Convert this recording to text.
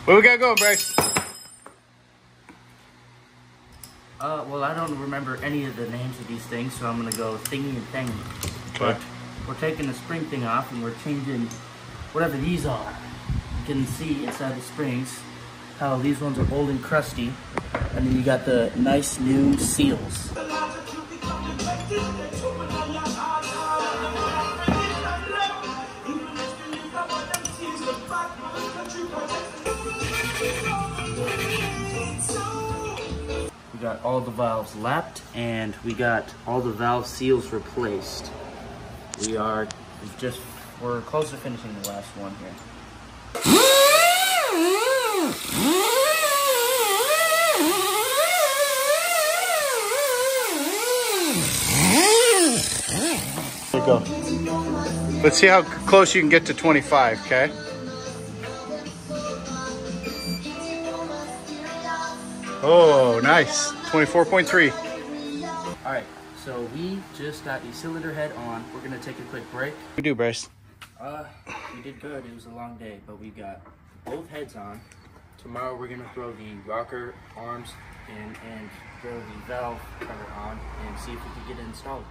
What we got going, Bryce? Well, I don't remember any of the names of these things, so I'm gonna go thingy and thingy. Okay. But we're taking the spring thing off and we're changing whatever these are. You can see inside the springs how these ones are old and crusty, and then you got the nice new seals. We got all the valves lapped and we got all the valve seals replaced. We're close to finishing the last one here. There you go. Let's see how close you can get to 25, okay? Oh, nice. 24.3. All right, so we just got the cylinder head on. We're gonna take a quick break. What do you do, Bryce? We did good. It was a long day, but we got both heads on. Tomorrow we're gonna throw the rocker arms in and throw the valve cover on and see if we can get it installed.